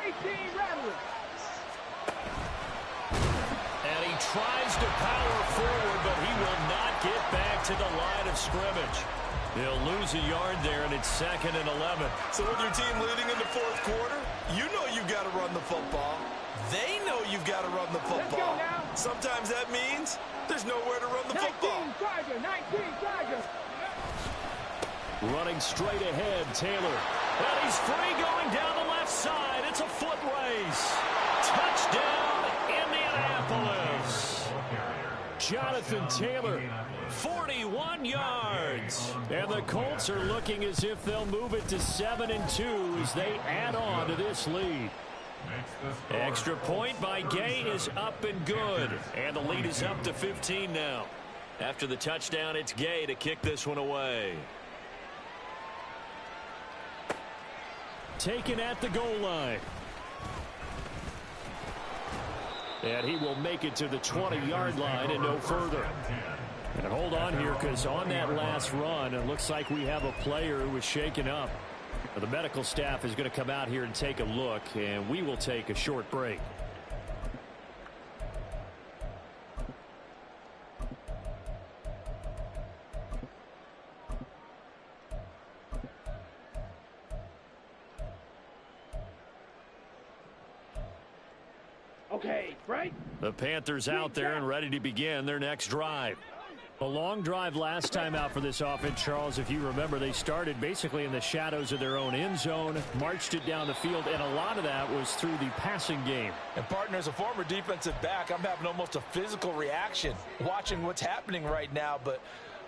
And he tries to power forward, but he will not get back to the line of scrimmage. He'll lose a yard there, and it's 2nd and 11. So with your team leading in the fourth quarter, you know you've got to run the football. They know you've got to run the football. Sometimes that means there's nowhere to run the football. 19 Tiger. Running straight ahead, Taylor. And he's free going down the left side. It's a foot race. Touchdown, Indianapolis. Jonathan Taylor, 41 yards. And the Colts are looking as if they'll move it to 7-2 as they add on to this lead. Extra point by Gay is up and good. And the lead is up to 15 now. After the touchdown, it's Gay to kick this one away. Taken at the goal line. And he will make it to the 20-yard line and no further. And hold on here, because on that last run, it looks like we have a player who was shaken up. The medical staff is going to come out here and take a look, and we will take a short break. Okay, right? The Panthers out there and ready to begin their next drive. A long drive last time out for this offense, Charles. If you remember, they started basically in the shadows of their own end zone, marched it down the field, and a lot of that was through the passing game. And partner, as a former defensive back, I'm having almost a physical reaction watching what's happening right now. But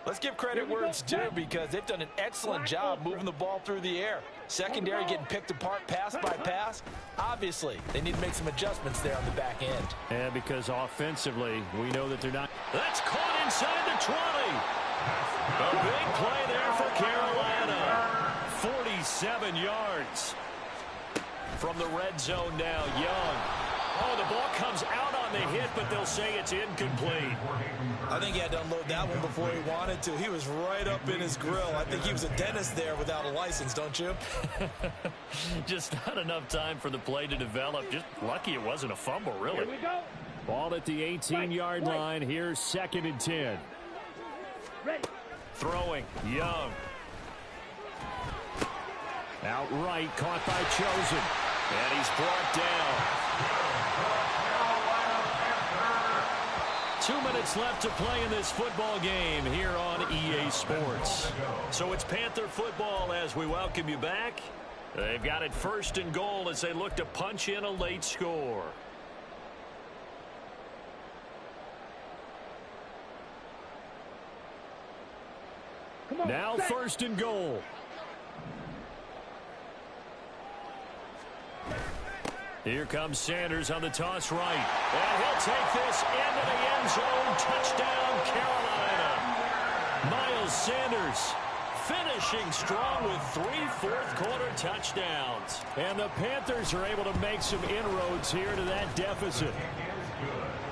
let's give credit where it's due, because they've done an excellent job moving the ball through the air. Secondary getting picked apart pass by pass. Obviously, they need to make some adjustments there on the back end. And because offensively, we know that they're not. That's caught inside the 20. A big play there for Carolina. 47 yards. From the red zone now, Young. Oh, the ball comes out on the hit, but they'll say it's incomplete. I think he had to unload that one before he wanted to. He was right up in his grill. I think he was a dentist there without a license, don't you? Just not enough time for the play to develop. Just lucky it wasn't a fumble, really. Here we go. Ball at the 18-yard line. Here's 2nd and 10. Ready. Throwing, Young. Outright, caught by Chosen. And he's brought down. 2 minutes left to play in this football game here on EA Sports. So it's Panther football as we welcome you back. They've got it 1st and goal as they look to punch in a late score. Come on, Now 1st and goal. Here comes Sanders on the toss right. And he'll take this into the end zone. Touchdown, Carolina. Miles Sanders finishing strong with 3 fourth-quarter touchdowns. And the Panthers are able to make some inroads here to that deficit.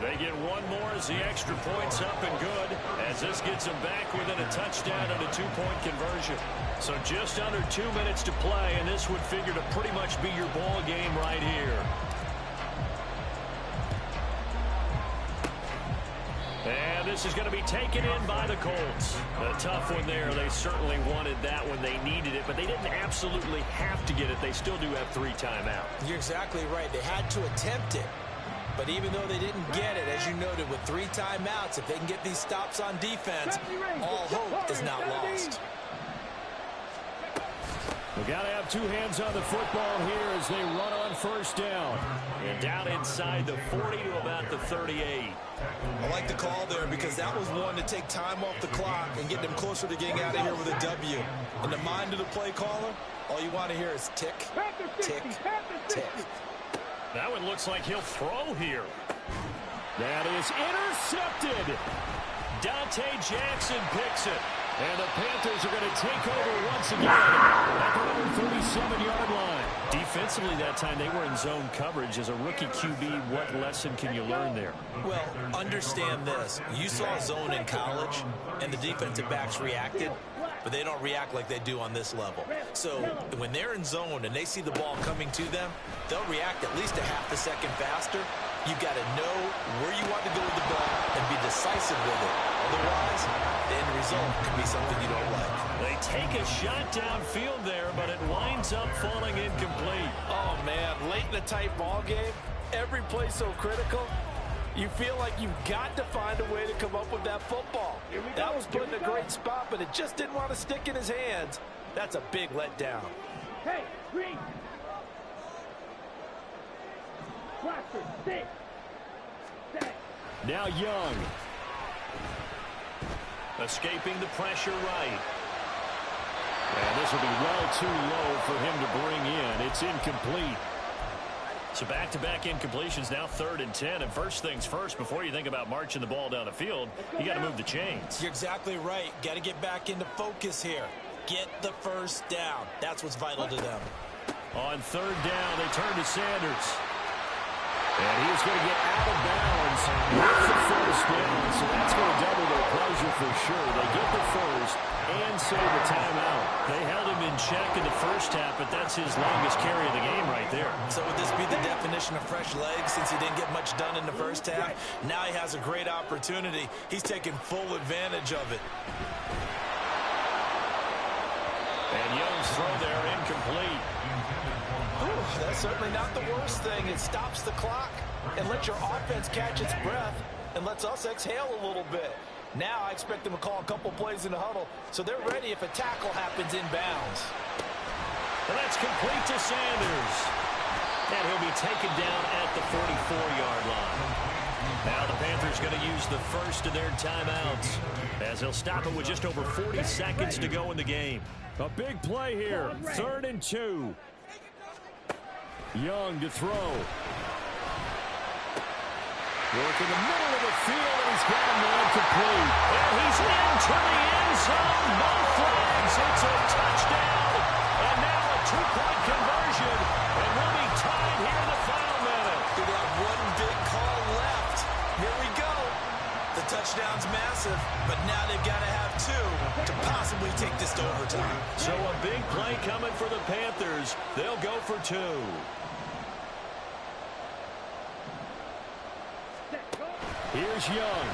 They get one more as the extra point's up and good, as this gets them back within a touchdown and a 2-point conversion. So just under 2 minutes to play, and this would figure to pretty much be your ball game right here. And this is going to be taken in by the Colts. A tough one there. They certainly wanted that when they needed it, but they didn't absolutely have to get it. They still do have 3 timeouts. You're exactly right. They had to attempt it. But even though they didn't get it, as you noted, with 3 timeouts, if they can get these stops on defense, all hope is not lost. We got to have 2 hands on the football here as they run on first down. And down inside the 40 to about the 38. I like the call there because that was one to take time off the clock and get them closer to getting out of here with a W. In the mind of the play caller, all you want to hear is tick, tick, tick. That one looks like he'll throw here. That is intercepted. Dante Jackson picks it. And the Panthers are going to take over once again at their own 37-yard line. Defensively that time, they were in zone coverage. As a rookie QB, what lesson can you learn there? Well, understand this. You saw zone in college, and the defensive backs reacted, but they don't react like they do on this level. So when they're in zone and they see the ball coming to them, they'll react at least a half a second faster. You've got to know where you want to go with the ball and be decisive with it. Otherwise, the end result could be something you don't like. They take a shot downfield there, but it winds up falling incomplete. Oh, man, late in a tight ball game, every play so critical. You feel like you've got to find a way to come up with that football. That was put in a great spot, but it just didn't want to stick in his hands. That's a big letdown. Hey, green. Cluster, 6. Now Young. Escaping the pressure right. And this will be well too low for him to bring in. It's incomplete. So back-to-back incompletions, now 3rd and 10. And first things first, before you think about marching the ball down the field, you got to move the chains. You're exactly right. Got to get back into focus here. Get the first down. That's what's vital to them. On 3rd down, they turn to Sanders. And he's going to get out of bounds with the first down. So that's going to double their pleasure for sure. They get the first and save the timeout. They held him in check in the first half, but that's his longest carry of the game right there. So would this be the definition of fresh legs since he didn't get much done in the first half? Now he has a great opportunity. He's taking full advantage of it. And Young's throw there incomplete. Ooh, that's certainly not the worst thing. It stops the clock and lets your offense catch its breath and lets us exhale a little bit. Now I expect them to call a couple plays in the huddle so they're ready if a tackle happens inbounds. And that's complete to Sanders. And he'll be taken down at the 44-yard line. Now the Panthers going to use the first of their timeouts as they'll stop it with just over 40 seconds to go in the game. A big play here, 3rd and 2. Young to throw. Work in the middle of the field, and he's got him incomplete. And he's into the end zone. No flags. It's a touchdown. And now a 2-point conversion. And we'll be tied here in the final minute. We got one big call left. Here we go. The touchdown's massive, but now they've got to have 2 to possibly take this to overtime. So a big play coming for the Panthers. They'll go for 2. Here's Young.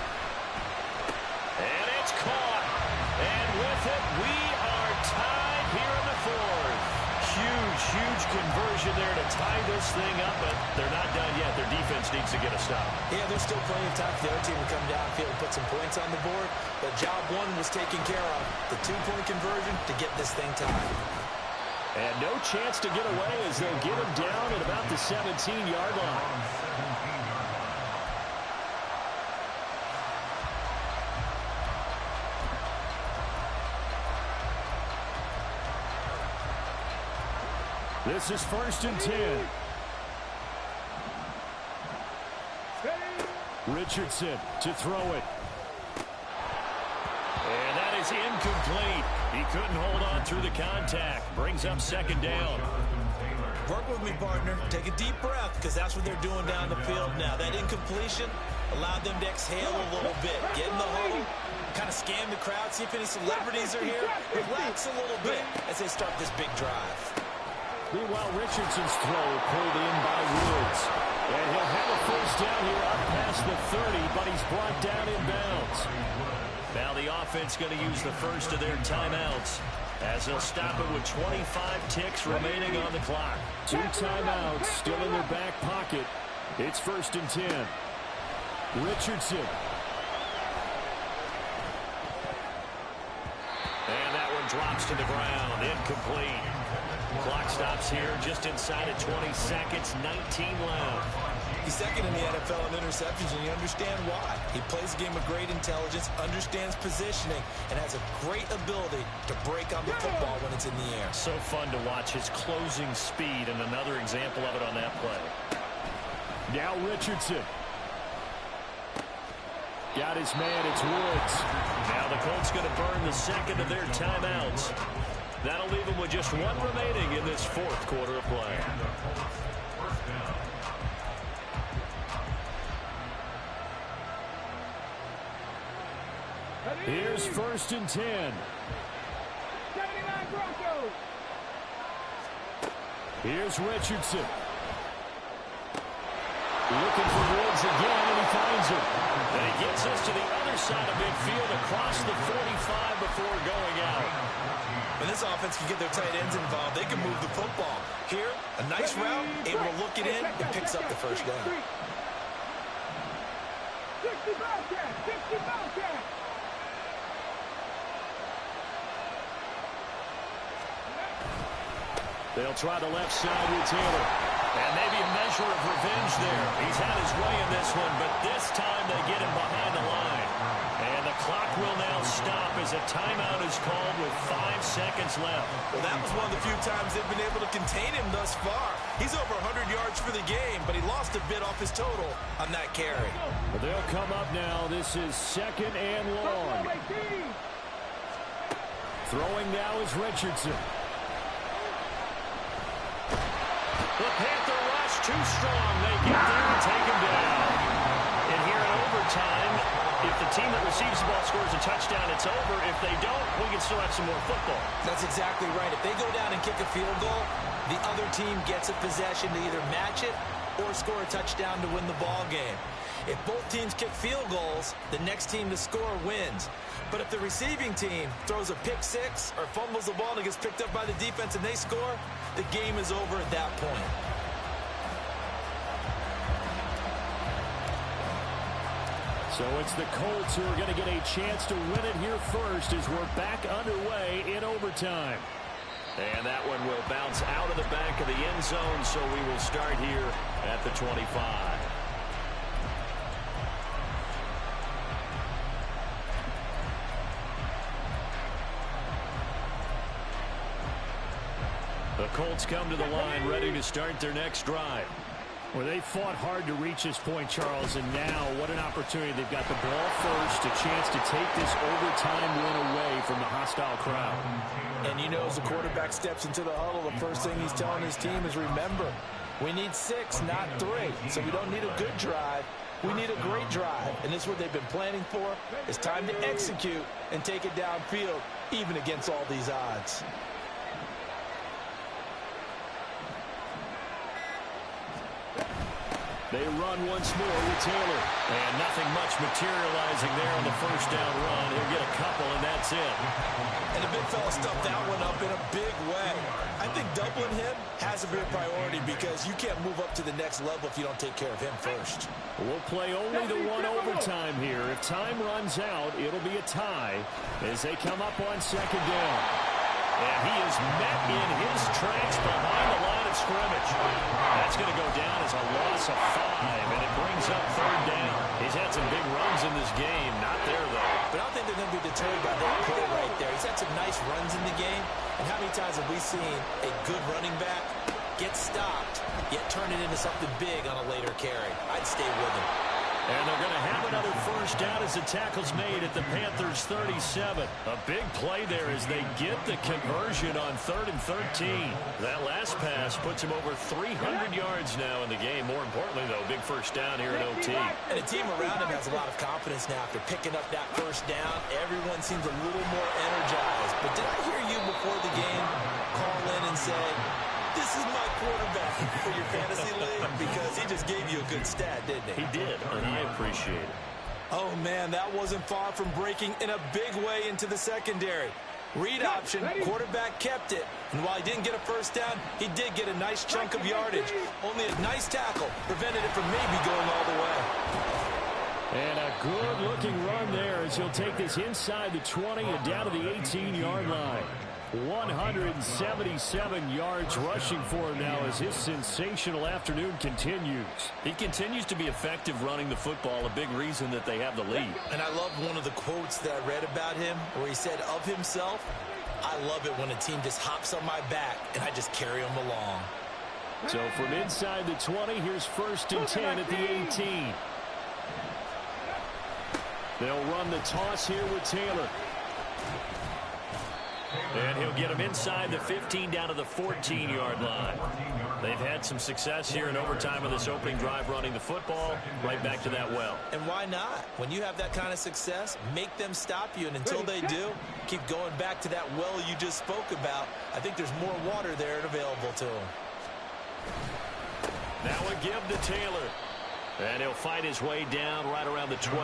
And it's caught. And with it, we are tied here in the 4th. Huge conversion there to tie this thing up, but they're not done yet. Their defense needs to get a stop. Yeah, there's still plenty of time for the other team to come downfield and put some points on the board, but job 1 was taken care of. The 2-point conversion to get this thing tied. And no chance to get away as they'll get him down at about the 17-yard line. This is 1st and 10. Richardson to throw it. And that is incomplete. He couldn't hold on through the contact. Brings up 2nd down. Work with me, partner. Take a deep breath because that's what they're doing down the field now. That incompletion allowed them to exhale a little bit. Get in the huddle. Kind of scan the crowd. See if any celebrities are here. Relax a little bit as they start this big drive. Meanwhile, Richardson's throw pulled in by Woods. And he'll have a first down here up past the 30, but he's brought down in bounds. Now the offense going to use the first of their timeouts as they'll stop it with 25 ticks remaining on the clock. 2 timeouts still in their back pocket. It's 1st and 10. Richardson. And that one drops to the ground. Incomplete. Clock stops here just inside of 20 seconds. 19 left. He's second in the NFL in interceptions, and you understand why. He plays a game of great intelligence, understands positioning, and has a great ability to break on the football when it's in the air. So fun to watch his closing speed, and another example of it on that play. Now Richardson. Got his man, it's Woods. Now the Colts going to burn the second of their timeouts. That'll leave them with just 1 remaining in this 4th quarter of play. Here's 1st and 10. 79 Broncos. Here's Richardson. Looking for Woods again, and he finds him. And he gets us to the other side of midfield across the 45 before going out. When this offense can get their tight ends involved, they can move the football. Here, a nice route, able to look it in, and picks up the first down. 60 Bobcat, 60 Bobcat. They'll try the left side with Taylor. And maybe a measure of revenge there. He's had his way in this one, but this time they get him behind the line. And the clock will now stop as a timeout is called with 5 seconds left. Well, that was one of the few times they've been able to contain him thus far. He's over 100 yards for the game, but he lost a bit off his total on that carry. Well, they'll come up now. This is 2nd and long. Throwing now is Richardson. The Panther rush too strong. They get there and take him down. And here in overtime, if the team that receives the ball scores a touchdown, it's over. If they don't, we can still have some more football. That's exactly right. If they go down and kick a field goal, the other team gets a possession to either match it or score a touchdown to win the ball game. If both teams kick field goals, the next team to score wins. But if the receiving team throws a pick six or fumbles the ball and it gets picked up by the defense and they score, the game is over at that point. So it's the Colts who are going to get a chance to win it here first as we're back underway in overtime. And that one will bounce out of the back of the end zone, so we will start here at the 25. The Colts come to the line ready to start their next drive. Well, they fought hard to reach this point, Charles, and now what an opportunity. They've got the ball first, a chance to take this overtime win away from the hostile crowd. And you know, as the quarterback steps into the huddle, the first thing he's telling his team is, remember, we need 6, not 3. So we don't need a good drive. We need a great drive. And this is what they've been planning for. It's time to execute and take it downfield, even against all these odds. They run once more with Taylor. And nothing much materializing there on the first down run. He'll get a couple, and that's it. And the big fella stuffed that one up in a big way. I think doubling him has to be a priority because you can't move up to the next level if you don't take care of him first. We'll play only the one overtime here. If time runs out, it'll be a tie as they come up on second down. And he is met in his tracks behind the line of scrimmage. That's going to go down as a loss of 5, and it brings up third down. He's had some big runs in this game. Not there, though. But I don't think they're going to be deterred by that play right there. He's had some nice runs in the game. And how many times have we seen a good running back get stopped, yet turn it into something big on a later carry? I'd stay with him. And they're going to have another first down as the tackle's made at the Panthers' 37. A big play there as they get the conversion on 3rd and 13. That last pass puts him over 300 yards now in the game. More importantly, though, big first down here in OT. And the team around him has a lot of confidence now after picking up that first down. Everyone seems a little more energized. But did I hear you before the game call in and say, This is my quarterback for your fantasy league because he just gave you a good stat, didn't he? He did, and I appreciate it. Oh, man, that wasn't far from breaking in a big way into the secondary. Read option, quarterback kept it. And while he didn't get a first down, he did get a nice chunk of yardage. Only a nice tackle prevented it from maybe going all the way. And a good-looking run there as he'll take this inside the 20 and down to the 18-yard line. 177 yards rushing for him now as his sensational afternoon continues. He continues to be effective running the football, a big reason that they have the lead. And I love one of the quotes that I read about him where he said of himself, I love it when a team just hops on my back and I just carry them along. So from inside the 20, here's 1st and 10 at the 18. They'll run the toss here with Taylor. And he'll get him inside the 15 down to the 14-yard line. They've had some success here in overtime with this opening drive running the football right back to that well. And why not? When you have that kind of success, make them stop you. And until they do, keep going back to that well you just spoke about. I think there's more water there and available to them. Now a give to Taylor. And he'll fight his way down right around the 12.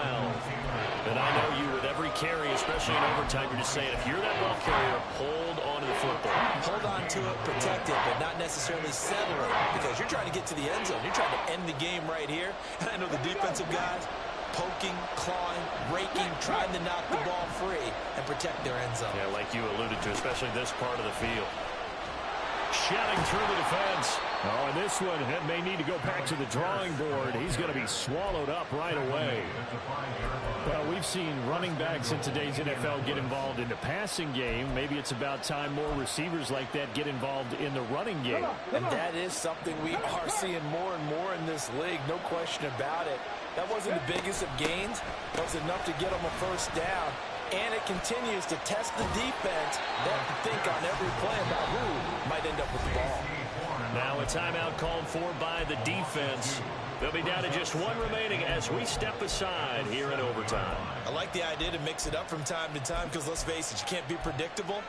And I know you, with every carry, especially in overtime, you're just saying, if you're that ball carrier, hold on to the football. Hold on to it, protect it, but not necessarily settle it, because you're trying to get to the end zone. You're trying to end the game right here. And I know the defensive guys poking, clawing, raking, trying to knock the ball free and protect their end zone. Yeah, like you alluded to, especially this part of the field. Shouting through the defense. Oh, and this one may need to go back to the drawing board. He's going to be swallowed up right away. Well, we've seen running backs in today's NFL get involved in the passing game. Maybe it's about time more receivers like that get involved in the running game. And that is something we are seeing more and more in this league, no question about it. That wasn't the biggest of gains. That was enough to get them a first down. And it continues to test the defense. They have to think on every play about who might end up with the ball. Now a timeout called for by the defense. They'll be down to just one remaining as we step aside here in overtime. I like the idea to mix it up from time to time because, let's face it, you can't be predictable.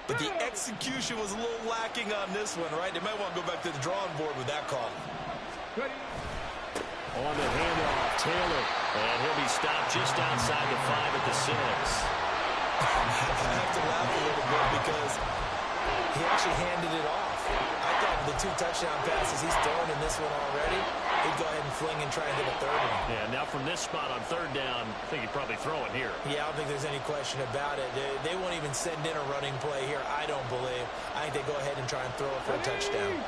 But the execution was a little lacking on this one, right? They might want to go back to the drawing board with that call. On the handoff, Taylor. And he'll be stopped just outside the 5 at the 6. I have to laugh a little bit because he actually handed it off. I thought with the 2 touchdown passes he's thrown in this one already, he'd go ahead and fling and try and hit a third one. Yeah, now from this spot on 3rd down, I think he'd probably throw it here. Yeah, I don't think there's any question about it. They won't even send in a running play here, I don't believe. I think they go ahead and try and throw it for a touchdown.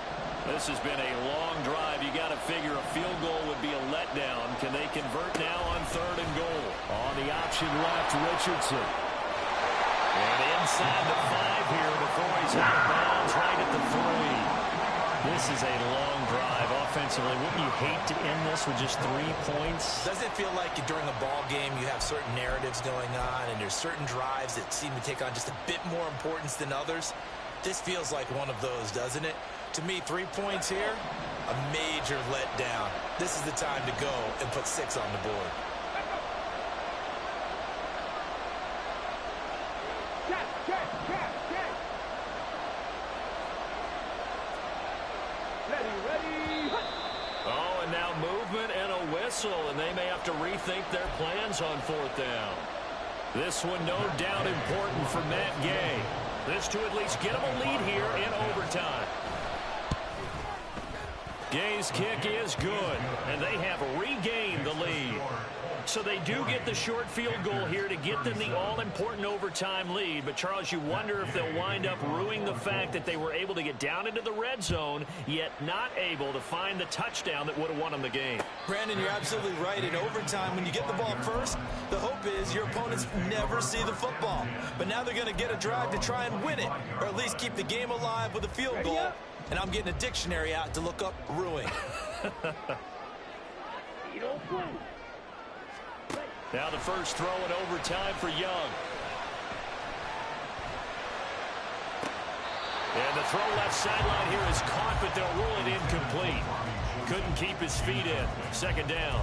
This has been a long drive. You got to figure a field goal would be a letdown. Can they convert now on 3rd and goal? On the option left, Richardson. And inside the 5 here before he's out of bounds right at the 3. This is a long drive offensively. Wouldn't you hate to end this with just 3 points? Doesn't it feel like during a ball game you have certain narratives going on and there's certain drives that seem to take on just a bit more importance than others? This feels like one of those, doesn't it? To me, 3 points here, a major letdown. This is the time to go and put 6 on the board. Ready. Oh, and now movement and a whistle, and they may have to rethink their plans on 4th down. This one, no doubt, important for Matt Gay. This to at least get him a lead here in overtime. Gay's kick is good, and they have regained the lead. So they do get the short field goal here to get them the all-important overtime lead. But, Charles, you wonder if they'll wind up ruining the fact that they were able to get down into the red zone, yet not able to find the touchdown that would have won them the game. Brandon, you're absolutely right. In overtime, when you get the ball first, the hope is your opponents never see the football. But now they're going to get a drive to try and win it, or at least keep the game alive with a field goal. And I'm getting a dictionary out to look up ruin. Now the first throw in overtime for Young. And the throw left sideline here is caught, but they'll rule it incomplete. Couldn't keep his feet in. 2nd down.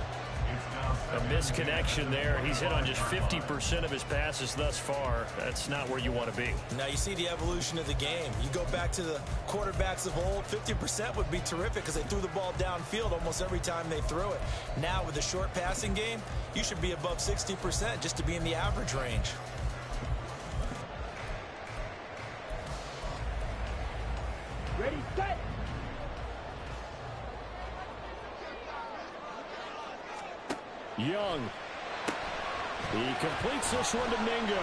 A misconnection there. He's hit on just 50% of his passes thus far. That's not where you want to be. Now you see the evolution of the game. You go back to the quarterbacks of old, 50% would be terrific because they threw the ball downfield almost every time they threw it. Now with the short passing game, you should be above 60% just to be in the average range. Ready, set. Young. He completes this one to Mingo.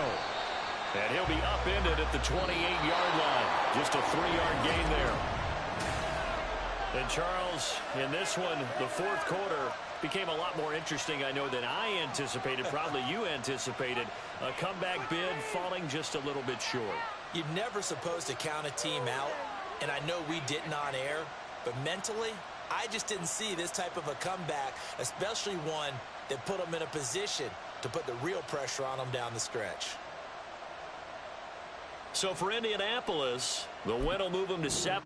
And he'll be upended at the 28-yard line. Just a 3-yard gain there. And Charles, in this one, the fourth quarter became a lot more interesting, I know, than I anticipated. Probably you anticipated. A comeback bid falling just a little bit short. You're never supposed to count a team out, and I know we didn't on air, but mentally, I just didn't see this type of a comeback, especially one that put them in a position to put the real pressure on them down the stretch. So for Indianapolis, the win will move them to 7.